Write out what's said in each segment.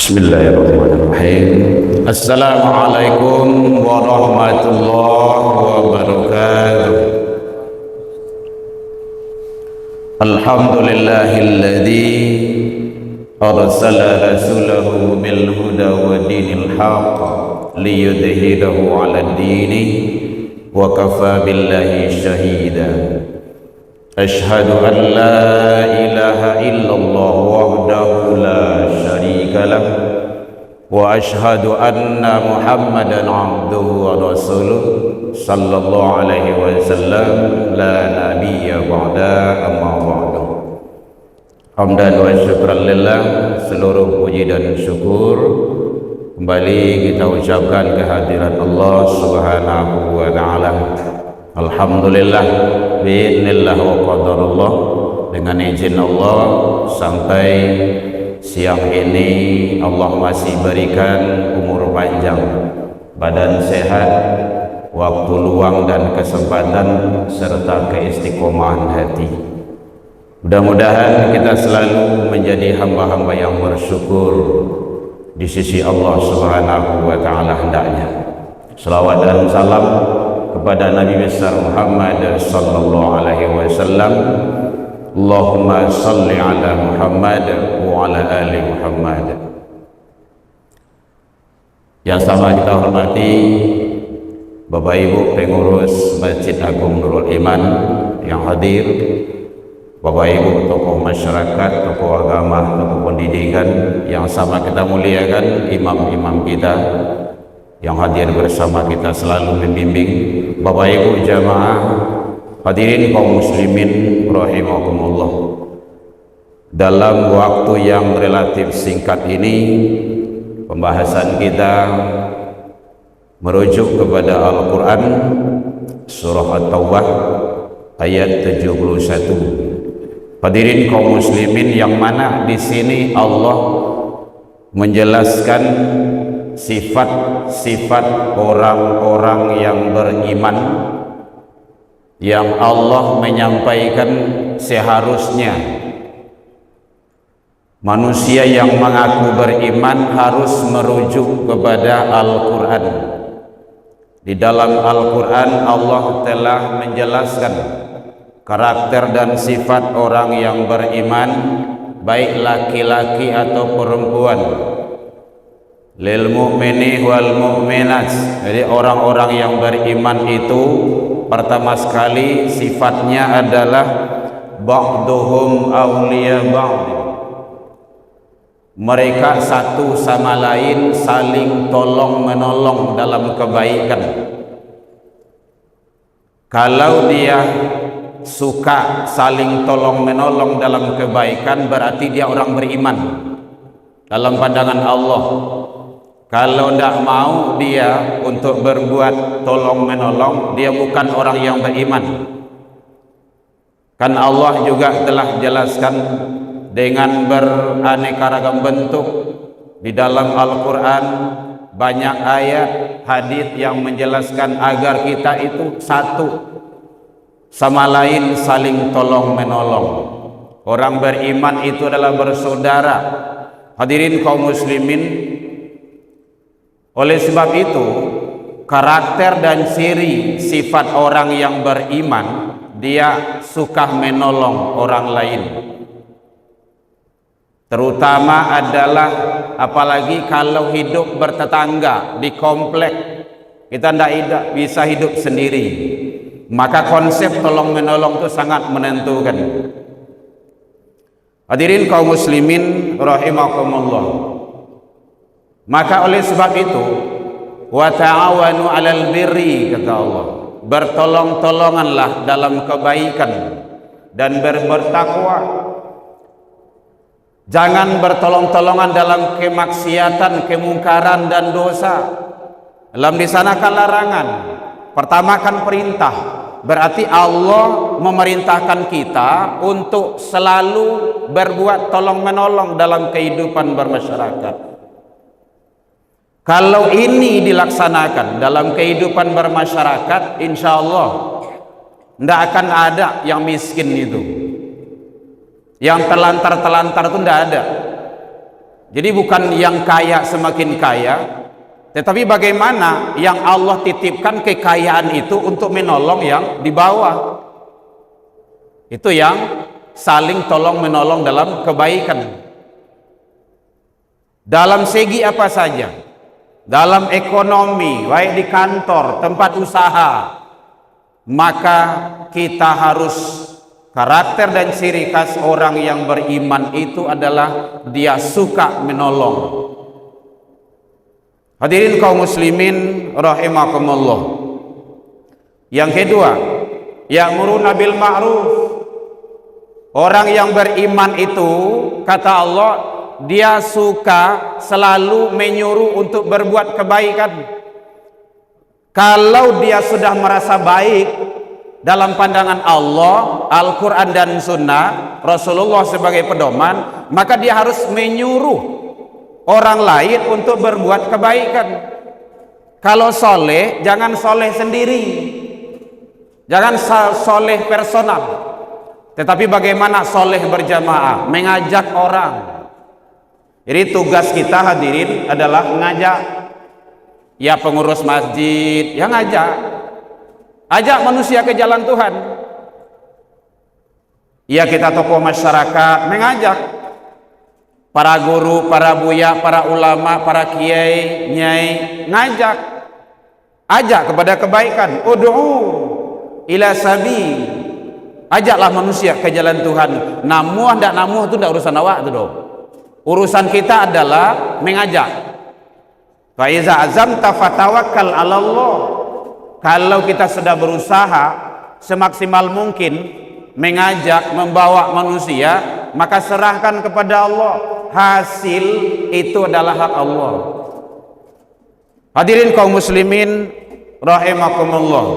Bismillahirrahmanirrahim. Assalamualaikum warahmatullahi wabarakatuh. Alhamdulillahilladzi arsala rasulahu bil huda wa dinil haqq liyudhhirahu 'alad dini wa kafa billahi shahida. Ashhadu an la ilaha illallah wahdahu la syarika lah wa ashhadu anna Muhammadan abduhu wa rasuluh sallallahu alaihi wasallam la nabiyya ba'da amma ba'du. Hamdan wa syukran lillah, seluruh puji dan syukur kembali kita ucapkan kehadiran Allah Subhanahu wa taala. Alhamdulillah bi'idznillah wa qadarullah, dengan izin Allah sampai siang ini Allah masih berikan umur panjang, badan sehat, waktu luang dan kesempatan serta keistiqomahan hati. Mudah-mudahan kita selalu menjadi hamba-hamba yang bersyukur di sisi Allah Subhanahu wa taala hendaknya. Selawat dan salam kepada Nabi besar Muhammad sallallahu alaihi wasallam. Allahumma salli ala Muhammad wa ala ali Muhammad. Yang sama kita hormati Bapak Ibu pengurus Masjid Agung Nurul Iman yang hadir, Bapak Ibu tokoh masyarakat, tokoh agama, tokoh pendidikan yang sama kita muliakan, imam-imam kita yang hadir bersama kita selalu membimbing, Bapak Ibu jamaah, hadirin kaum muslimin rahimakumullah. Dalam waktu yang relatif singkat ini, pembahasan kita merujuk kepada Al-Quran surah At-Taubah ayat 71. Hadirin kaum muslimin, yang mana di sini Allah menjelaskan sifat-sifat orang-orang yang beriman yang Allah menyampaikan seharusnya manusia yang mengaku beriman harus merujuk kepada Al-Quran. Di dalam Al-Quran Allah telah menjelaskan karakter dan sifat orang yang beriman, baik laki-laki atau perempuan. Lil mu'mini wal mu'minat. Jadi orang-orang yang beriman itu pertama sekali sifatnya adalah ba'duhum awliya ba'd. Mereka satu sama lain saling tolong menolong dalam kebaikan. Kalau dia suka saling tolong menolong dalam kebaikan, berarti dia orang beriman dalam pandangan Allah. Kalau tidak mau dia untuk berbuat tolong menolong, dia bukan orang yang beriman. Kan Allah juga telah jelaskan dengan beraneka ragam bentuk di dalam Al-Quran, banyak ayat hadis yang menjelaskan agar kita itu satu sama lain saling tolong menolong. Orang beriman itu adalah bersaudara. Hadirin kaum muslimin, oleh sebab itu karakter dan ciri sifat orang yang beriman, dia suka menolong orang lain. Terutama adalah apalagi kalau hidup bertetangga di komplek, kita tidak bisa hidup sendiri, maka konsep tolong menolong itu sangat menentukan. Hadirin kaum muslimin rahimakumullah. Maka oleh sebab itu, wa ta'awanu 'alal birri, kata Allah, bertolong-tolonganlah dalam kebaikan dan bertakwa. Jangan bertolong-tolongan dalam kemaksiatan, kemungkaran dan dosa. Dalam di sana kan larangan, pertama kan perintah. Berarti Allah memerintahkan kita untuk selalu berbuat tolong menolong dalam kehidupan bermasyarakat. Kalau ini dilaksanakan dalam kehidupan bermasyarakat, insya Allah tidak akan ada yang miskin itu. Yang terlantar-terlantar itu tidak ada. Jadi bukan yang kaya semakin kaya, tetapi bagaimana yang Allah titipkan kekayaan itu untuk menolong yang di bawah. Itu yang saling tolong menolong dalam kebaikan. Dalam segi apa saja, dalam ekonomi, baik di kantor, tempat usaha, maka kita harus, karakter dan ciri khas orang yang beriman itu adalah dia suka menolong. Hadirin kaum muslimin rahimakumullah. Yang kedua, ya'muruna bil ma'ruf. Orang yang beriman itu, kata Allah, dia suka selalu menyuruh untuk berbuat kebaikan. Kalau dia sudah merasa baik dalam pandangan Allah, Al-Quran dan Sunnah, Rasulullah sebagai pedoman, maka dia harus menyuruh orang lain untuk berbuat kebaikan. Kalau soleh, jangan soleh sendiri, jangan soleh personal, tetapi bagaimana soleh berjamaah, mengajak orang. Jadi tugas kita hadirin adalah mengajak. Ya pengurus masjid, yang ajak manusia ke jalan Tuhan. Ya kita tokoh masyarakat, mengajak para guru, para buya, para ulama, para kiai, nyai, ajak kepada kebaikan. Ud'u ila sabi, ajaklah manusia ke jalan Tuhan. Namuh ndak namuh itu ndak urusan awak itu dong. Urusan kita adalah mengajak. Fa iza azamta fatawakkal 'ala Allah. Kalau kita sudah berusaha semaksimal mungkin mengajak, membawa manusia, maka serahkan kepada Allah. Hasil itu adalah hak Allah. Hadirin kaum muslimin rahimakumullah.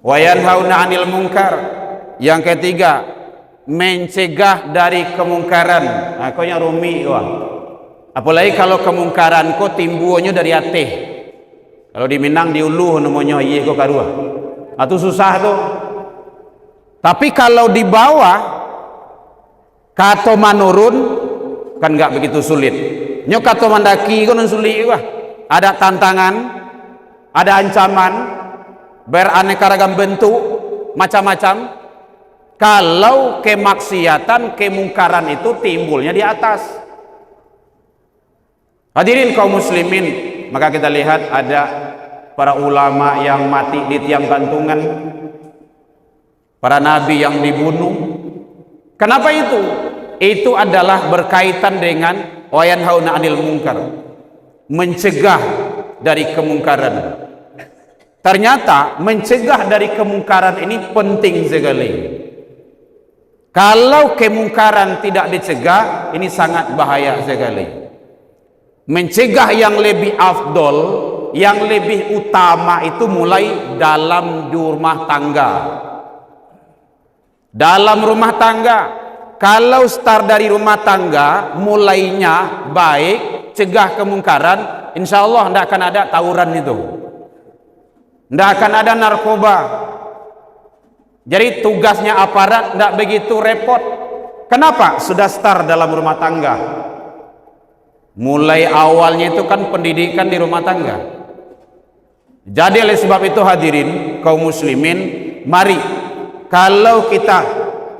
Wa yanhauna 'anil munkar. Yang ketiga, mencegah dari kemungkaran. Akonya rumi wah. Apalagi kalau kemungkaran ko timbuannya dari ateh. Kalau di Minang diuluh namanya iye ko karua. Itu susah tuh. Tapi kalau di bawah kato manurun kan nggak begitu sulit. Nyok kato mandaki ko nun sulit wah. Ada tantangan, ada ancaman, beraneka ragam bentuk, macam-macam. Kalau kemaksiatan, kemungkaran itu timbulnya di atas. Hadirin kaum muslimin, maka kita lihat ada para ulama yang mati di tiang gantungan, para nabi yang dibunuh. Kenapa itu? Itu adalah berkaitan dengan wa yanhauna 'anil munkar, mencegah dari kemungkaran. Ternyata mencegah dari kemungkaran ini penting sekali. Kalau kemungkaran tidak dicegah, ini sangat bahaya sekali. Mencegah yang lebih afdol, yang lebih utama itu mulai dalam rumah tangga. Dalam rumah tangga, kalau start dari rumah tangga, mulainya baik, cegah kemungkaran, insya Allah tidak akan ada tawuran itu, tidak akan ada narkoba. Jadi tugasnya aparat tidak begitu repot. Kenapa? Sudah start dalam rumah tangga. Mulai awalnya itu kan pendidikan di rumah tangga. Jadi oleh sebab itu hadirin kaum muslimin, mari kalau kita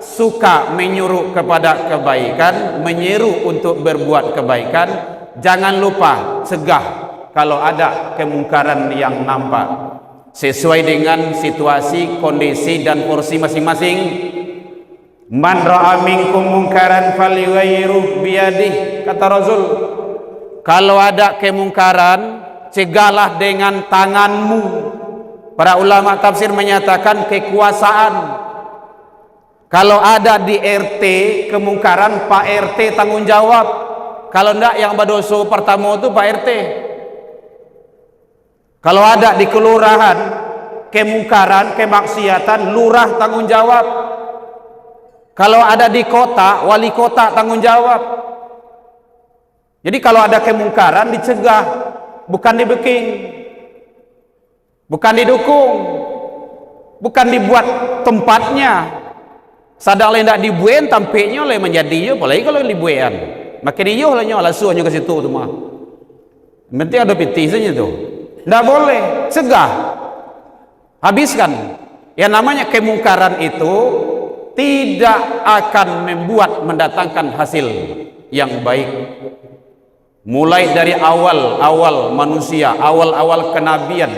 suka menyuruh kepada kebaikan, menyeru untuk berbuat kebaikan, jangan lupa cegah kalau ada kemungkaran yang nampak. Sesuai dengan situasi, kondisi dan porsi masing-masing. Man ra'a minkum munkaran falyughayyirhu biyadihi, kata Rasul. Kalau ada kemungkaran, cegahlah dengan tanganmu. Para ulama tafsir menyatakan kekuasaan. Kalau ada di RT kemungkaran, Pak RT tanggung jawab. Kalau enggak, yang badoso pertama itu Pak RT. Kalau ada di kelurahan kemungkaran, kemaksiatan, lurah tanggung jawab. Kalau ada di kota, wali kota tanggung jawab. Jadi kalau ada kemungkaran dicegah, bukan dibeking, bukan didukung, bukan dibuat tempatnya. Sadar tidak dibuat tampaknya oleh menjadinya, apalagi kalau dibuat. makin iyo lah nyolah suahnya ke situ tu mah. Penting ada piti saja tu. Tidak boleh, cegah, habiskan. Yang namanya kemungkaran itu tidak akan membuat mendatangkan hasil yang baik. Mulai dari awal manusia, awal kenabian,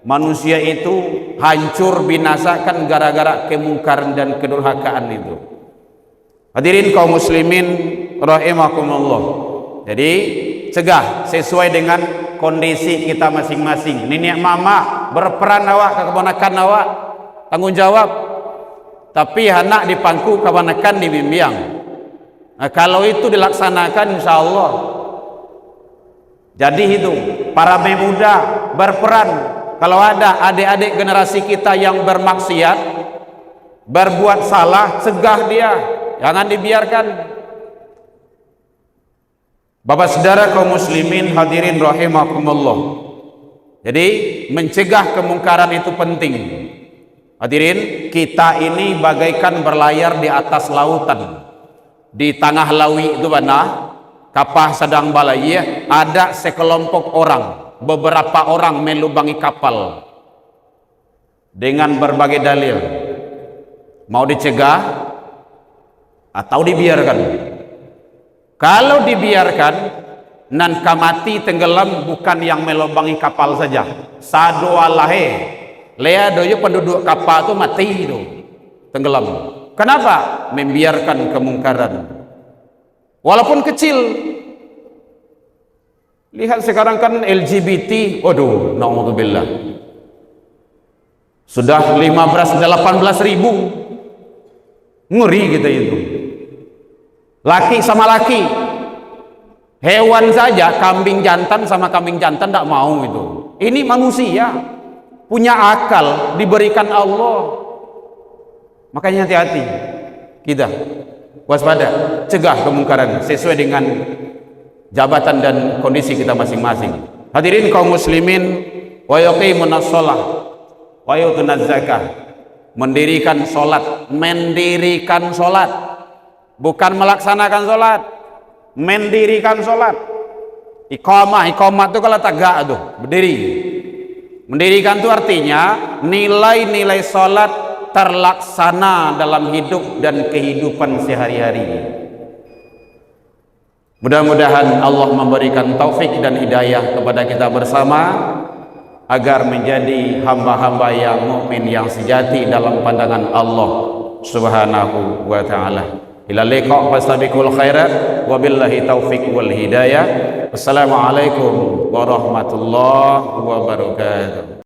manusia itu hancur binasakan gara-gara kemungkaran dan kedurhakaan itu. Hadirin kaum muslimin rahimakumullah. Jadi cegah sesuai dengan kondisi kita masing-masing. Nenek mama berperan awak ke keponakan awak, tanggung jawab. Tapi anak dipangku keponakan dibimbing. Nah, kalau itu dilaksanakan insyaallah. Jadi itu para pemuda berperan. Kalau ada adik-adik generasi kita yang bermaksiat, berbuat salah, cegah dia, jangan dibiarkan. Bapak saudara kaum muslimin hadirin rahimakumullah. Jadi mencegah kemungkaran itu penting. Hadirin, kita ini bagaikan berlayar di atas lautan. Di tengah lawi itu mana? Kapal sedang balai, ada sekelompok orang, beberapa orang melubangi kapal dengan berbagai dalil. Mau dicegah atau dibiarkan? Kalau dibiarkan, nan kamati tenggelam bukan yang melubangi kapal saja. Sadualahe, lea doyo penduduk kapal itu mati itu, tenggelam. Kenapa? Membiarkan kemungkaran. Walaupun kecil. Lihat sekarang kan LGBT, waduh, na'udzubillah. Sudah 18 ribu. Ngeri kita itu. Laki sama laki. Hewan saja, kambing jantan sama kambing jantan tidak mau itu. Ini manusia. Punya akal, diberikan Allah. Makanya hati-hati. Kita waspada, cegah kemungkaran sesuai dengan jabatan dan kondisi kita masing-masing. Hadirin kaum muslimin, wa yuqimunas shalah wa yutunaz zakah. Mendirikan salat, mendirikan salat, bukan melaksanakan salat, mendirikan salat. Iqamah itu kalau tegak tuh, berdiri. Mendirikan itu artinya nilai-nilai salat terlaksana dalam hidup dan kehidupan sehari-hari. Mudah-mudahan Allah memberikan taufik dan hidayah kepada kita bersama agar menjadi hamba-hamba yang mukmin yang sejati dalam pandangan Allah Subhanahu wa taala. Ila liqa fastabiqul khairat wa billahi taufik wal hidayah. Wassalamualaikum warahmatullahi wabarakatuh.